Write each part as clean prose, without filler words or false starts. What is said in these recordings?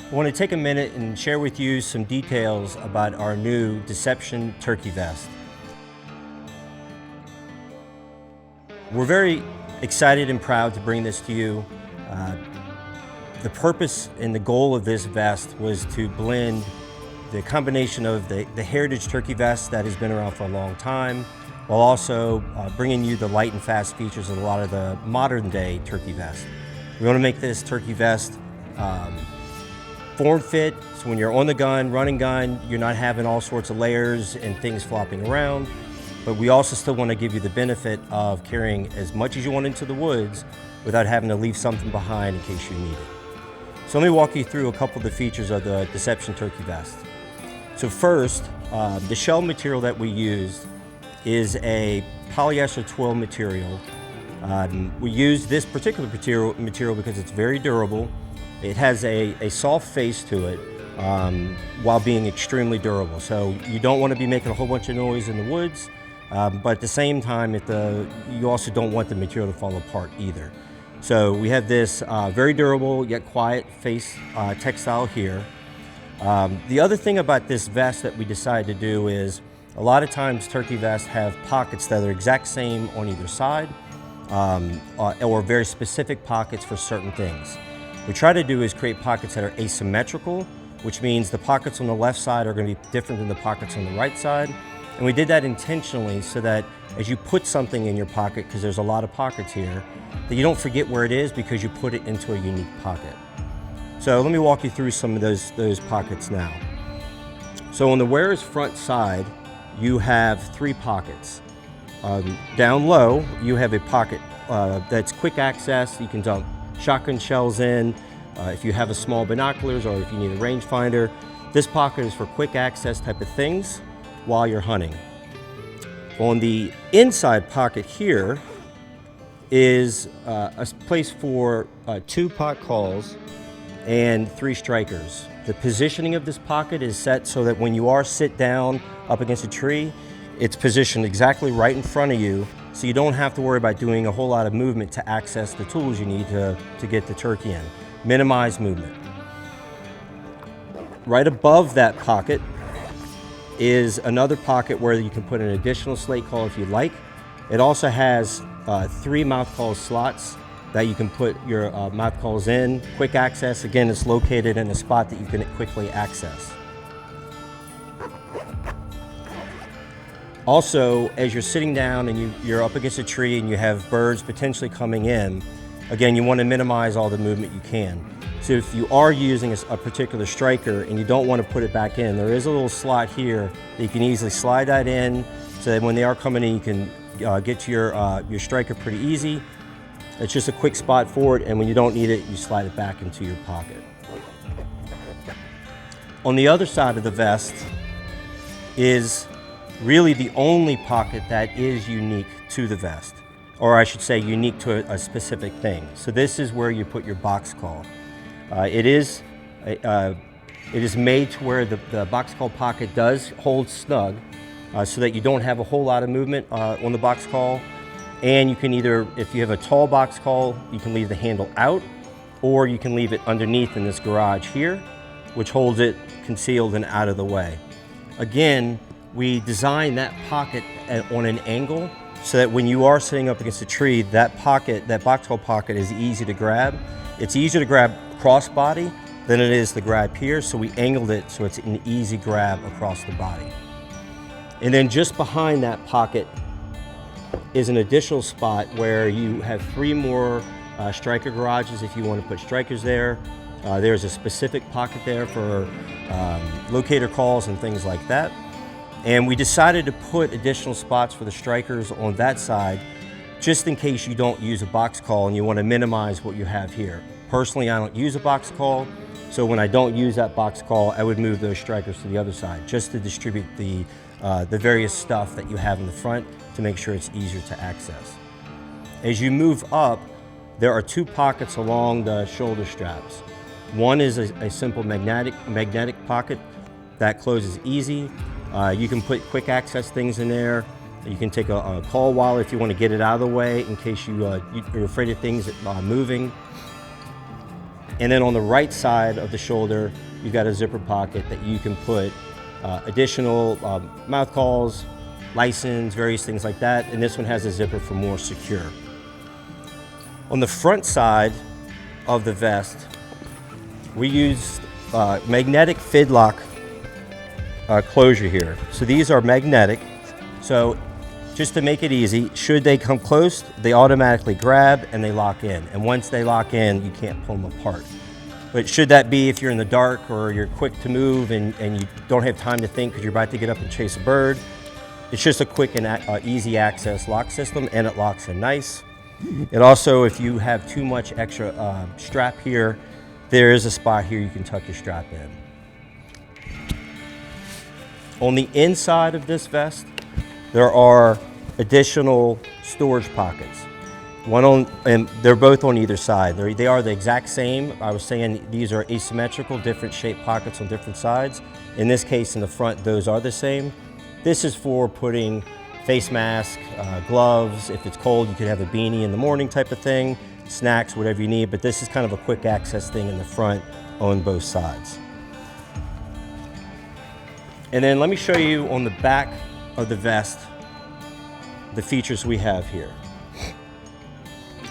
I want to take a minute and share with you some details about our new Deception turkey vest. We're very excited and proud to bring this to you. The purpose and the goal of this vest was to blend the combination of the heritage turkey vest that has been around for a long time, while also bringing you the light and fast features of a lot of the modern day turkey vests. We want to make this turkey vest form fit, so when you're on the gun, running gun, you're not having all sorts of layers and things flopping around. But we also still want to give you the benefit of carrying as much as you want into the woods without having to leave something behind in case you need it. So let me walk you through a couple of the features of the Deception turkey vest. So first, the shell material that we used is a polyester twill material. We use this particular material because it's very durable. It has a soft face to it while being extremely durable. So you don't want to be making a whole bunch of noise in the woods, but at the same time, you also don't want the material to fall apart either. So we have this very durable yet quiet face textile here. The other thing about this vest that we decided to do is a lot of times turkey vests have pockets that are exact same on either side or very specific pockets for certain things. What we try to do is create pockets that are asymmetrical, which means the pockets on the left side are going to be different than the pockets on the right side. And we did that intentionally so that as you put something in your pocket, because there's a lot of pockets here, that you don't forget where it is because you put it into a unique pocket. So let me walk you through some of those pockets now. So on the wearer's front side, you have 3 pockets. Down low, you have a pocket that's quick access. You can dump shotgun shells in. If you have a small binoculars or if you need a rangefinder, this pocket is for quick access type of things while you're hunting. On the inside pocket here is a place for 2 pot calls and 3 strikers. The positioning of this pocket is set so that when you are sit down up against a tree, it's positioned exactly right in front of you, so you don't have to worry about doing a whole lot of movement to access the tools you need to get the turkey in. Minimize movement. Right above that pocket is another pocket where you can put an additional slate call if you like. It also has 3 mouth call slots that you can put your mouth calls in. Quick access, again, it's located in a spot that you can quickly access. Also, as you're sitting down and you're up against a tree and you have birds potentially coming in, again, you want to minimize all the movement you can. So if you are using a particular striker and you don't want to put it back in, there is a little slot here that you can easily slide that in so that when they are coming in, you can get to your striker pretty easy. It's just a quick spot for it, and when you don't need it, you slide it back into your pocket. On the other side of the vest is really the only pocket that is unique to the vest, or I should say unique to a specific thing. So this is where you put your box call. It is made to where the box call pocket does hold snug so that you don't have a whole lot of movement on the box call. And you can either, if you have a tall box call, you can leave the handle out, or you can leave it underneath in this garage here, which holds it concealed and out of the way. Again, we designed that pocket on an angle so that when you are sitting up against a tree, that box call pocket is easy to grab. It's easier to grab crossbody than it is to grab here, so we angled it so it's an easy grab across the body. And then just behind that pocket is an additional spot where you have 3 more striker garages if you want to put strikers there. There's a specific pocket there for locator calls and things like that. And we decided to put additional spots for the strikers on that side just in case you don't use a box call and you want to minimize what you have here. Personally, I don't use a box call, so when I don't use that box call, I would move those strikers to the other side just to distribute the various stuff that you have in the front to make sure it's easier to access. As you move up, there are 2 pockets along the shoulder straps. One is a simple magnetic pocket that closes easy. You can put quick access things in there. You can take a call wall if you want to get it out of the way in case you're afraid of things moving. And then on the right side of the shoulder, you've got a zipper pocket that you can put additional mouth calls, license, various things like that. And this one has a zipper for more secure. On the front side of the vest, we used magnetic fidlock closure here. So these are magnetic. So just to make it easy, should they come close, they automatically grab and they lock in. And once they lock in, you can't pull them apart. But should that be if you're in the dark or you're quick to move and you don't have time to think because you're about to get up and chase a bird, it's just a quick and easy access lock system, and it locks in nice. It also, if you have too much extra strap here, there is a spot here you can tuck your strap in. On the inside of this vest, there are additional storage pockets. And they're both on either side. They are the exact same. I was saying these are asymmetrical, different shaped pockets on different sides. In this case, in the front, those are the same. This is for putting face mask, gloves. If it's cold, you could have a beanie in the morning type of thing, snacks, whatever you need. But this is kind of a quick access thing in the front on both sides. And then let me show you on the back of the vest, the features we have here.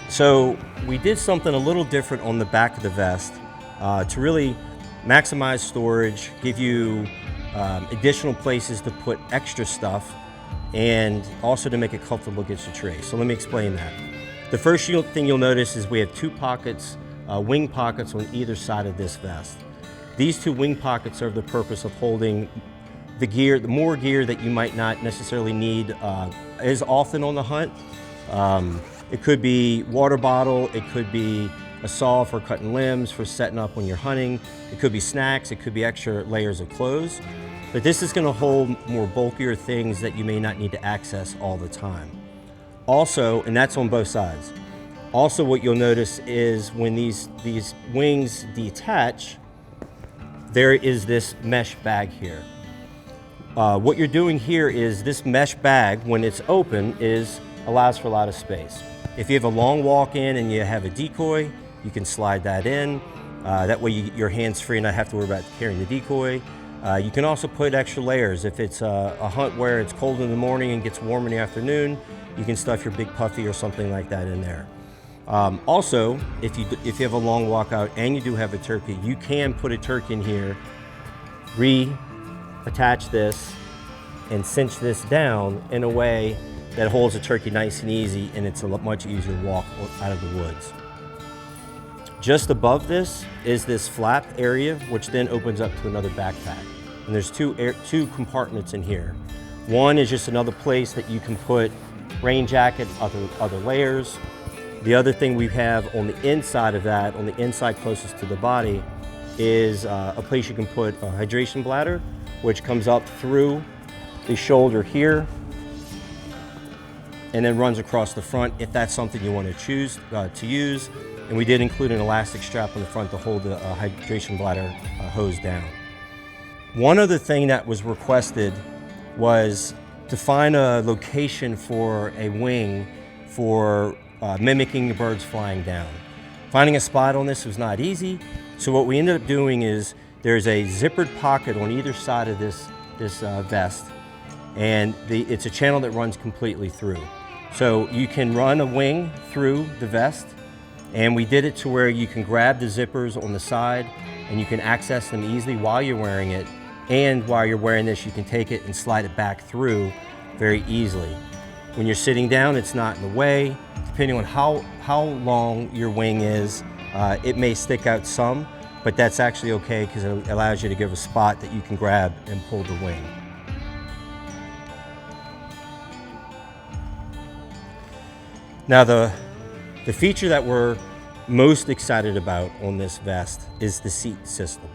So we did something a little different on the back of the vest to really maximize storage, give you additional places to put extra stuff, and also to make it comfortable against your tray. So let me explain that. The first thing you'll notice is we have two pockets, wing pockets on either side of this vest. These two wing pockets serve the purpose of holding the more gear that you might not necessarily need as often on the hunt. It could be water bottle, it could be a saw for cutting limbs, for setting up when you're hunting. It could be snacks, it could be extra layers of clothes. But this is gonna hold more bulkier things that you may not need to access all the time. Also, and that's on both sides. Also, what you'll notice is when these wings detach, there is this mesh bag here. What you're doing here is this mesh bag, when it's open, allows for a lot of space. If you have a long walk in and you have a decoy, you can slide that in. That way your hand's free and not have to worry about carrying the decoy. You can also put extra layers. If it's a hunt where it's cold in the morning and gets warm in the afternoon, you can stuff your big puffy or something like that in there. Also, if you have a long walk out and you do have a turkey, you can put a turkey in here, attach this and cinch this down in a way that holds the turkey nice and easy, and it's a much easier walk out of the woods. Just above this is this flap area, which then opens up to another backpack. And there's two compartments in here. One is just another place that you can put rain jacket, other layers. The other thing we have on the inside of that, on the inside closest to the body, is a place you can put a hydration bladder, which comes up through the shoulder here and then runs across the front if that's something you want to choose to use. And we did include an elastic strap on the front to hold the hydration bladder hose down. One other thing that was requested was to find a location for a wing for mimicking the birds flying down. Finding a spot on this was not easy, so what we ended up doing is there's a zippered pocket on either side of this vest, and it's a channel that runs completely through. So you can run a wing through the vest, and we did it to where you can grab the zippers on the side and you can access them easily while you're wearing it, and while you're wearing this you can take it and slide it back through very easily. When you're sitting down, it's not in the way. Depending on how long your wing is, it may stick out some, but that's actually okay because it allows you to give a spot that you can grab and pull the wing. Now the feature that we're most excited about on this vest is the seat system.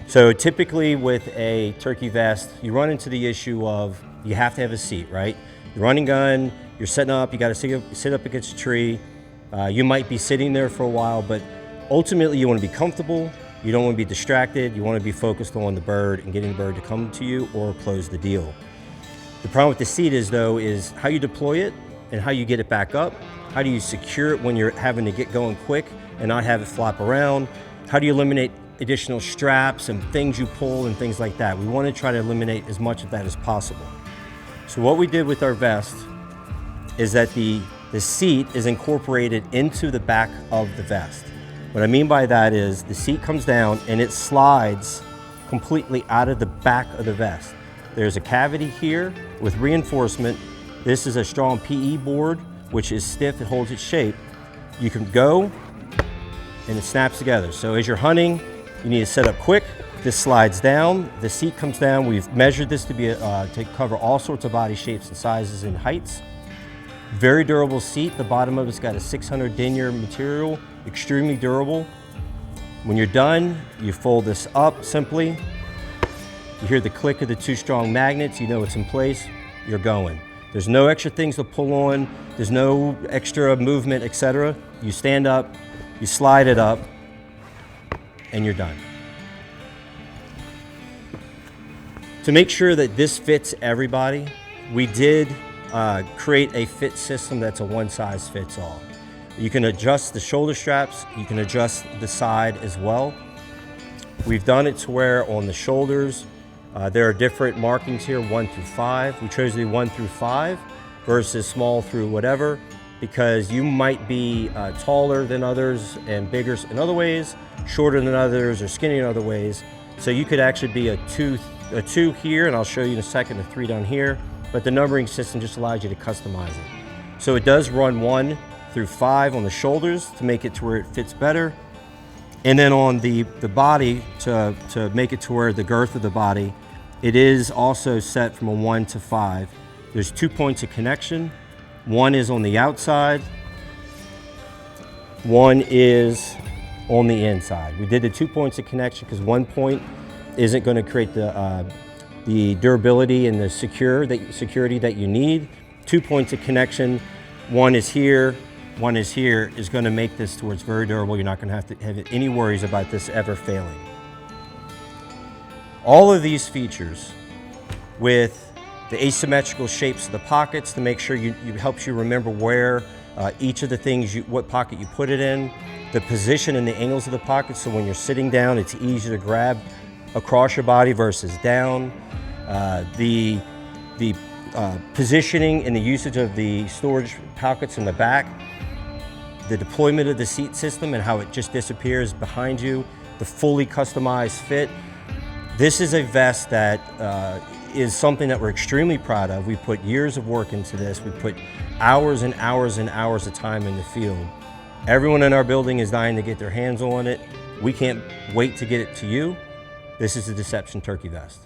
So typically with a turkey vest, you run into the issue of you have to have a seat, right? You're running gun, you're setting up, you gotta sit up against a tree. You might be sitting there for a while, but ultimately you wanna be comfortable, you don't wanna be distracted, you wanna be focused on the bird and getting the bird to come to you or close the deal. The problem with the seat is how you deploy it and how you get it back up How do you secure it when you're having to get going quick and not have it flop around? How do you eliminate additional straps and things you pull and things like that? We want to try to eliminate as much of that as possible. So what we did with our vest is that the seat is incorporated into the back of the vest. What I mean by that is the seat comes down and it slides completely out of the back of the vest. There's a cavity here with reinforcement. This is a strong PE board, which is stiff, it holds its shape. You can go and it snaps together. So as you're hunting, you need to set up quick. This slides down, the seat comes down. We've measured this to be to cover all sorts of body shapes and sizes and heights. Very durable seat. The bottom of it's got a 600 denier material, extremely durable. When you're done, you fold this up simply. You hear the click of the two strong magnets, you know it's in place, you're going. There's no extra things to pull on, there's no extra movement, etc. You stand up, you slide it up, and you're done. To make sure that this fits everybody, we did create a fit system that's a one size fits all. You can adjust the shoulder straps, you can adjust the side as well. We've done it to where on the shoulders, there are different markings here, 1 through 5. We chose the 1 through 5 versus small through whatever, because you might be taller than others and bigger in other ways, shorter than others or skinny in other ways. So you could actually be a two here, and I'll show you in a second, a 3 down here, but the numbering system just allows you to customize it. So it does run 1 through 5 on the shoulders to make it to where it fits better. And then on the body, to make it to where the girth of the body, it is also set from a 1 to 5. There's 2 points of connection. One is on the outside, one is on the inside. We did the 2 points of connection because 1 point isn't going to create the durability and the security that you need. 2 points of connection, one is here, one is here, is going to make this to where it's very durable. You're not going to have any worries about this ever failing. All of these features with the asymmetrical shapes of the pockets to make sure it helps you remember where each of the things, what pocket you put it in, the position and the angles of the pockets, so when you're sitting down, it's easier to grab across your body versus down. The positioning and the usage of the storage pockets in the back, the deployment of the seat system and how it just disappears behind you, the fully customized fit. This is a vest that is something that we're extremely proud of. We put years of work into this. We put hours and hours and hours of time in the field. Everyone in our building is dying to get their hands on it. We can't wait to get it to you. This is the Deception Turkey Vest.